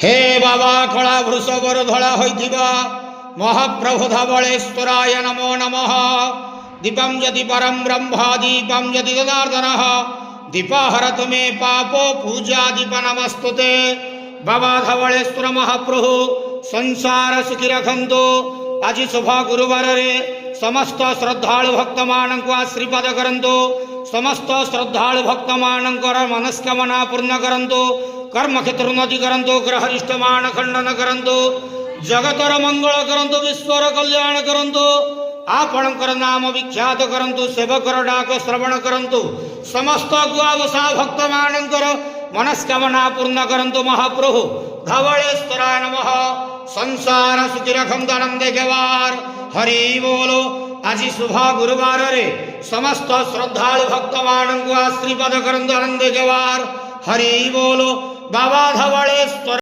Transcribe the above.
हे बाबा कला वृषभर धड़ा होइथिबा महाप्रभु धवलेश्वराय नमो नमः। दीपं यदि परम ब्रह्म दीपं यदि जनार्दनः दीपहरतु मे पापो पूजा दीप नमस्तुते। बाबा धवलेश्वर महाप्रभु संसार सुखी रखंतु। आज शुभ गुरुवार रे समस्त श्रद्धालु भक्त मानक आशीर्वाद करंतु। समस्त श्रद्धालु भक्त मानकर मनस्कामना पूर्ण करंतु। कर्म क्षेत्र उन्नति करंतु। ग्रहरिष्ट मान खंडन करंतु। जगतर मंगल करंतु। विश्वर कल्याण करंतु। आपणकर नाम विख्यात करंतु। सेवकर डाक श्रवण करंतु। समस्त गुआवसा भक्त मानकर मनस्कामना पूर्ण करंतु। महाप्रभु धवलेश्वराय नमः। संसार सुखी रखंतु आनंदे गवार। हरि बोलो। आज शुभ गुरुवार रे समस्त श्रद्धालु भक्त मानक आशीर्वाद करंतु आनंदे गवार। हरि बोलो। बाबा धवलेश्वर।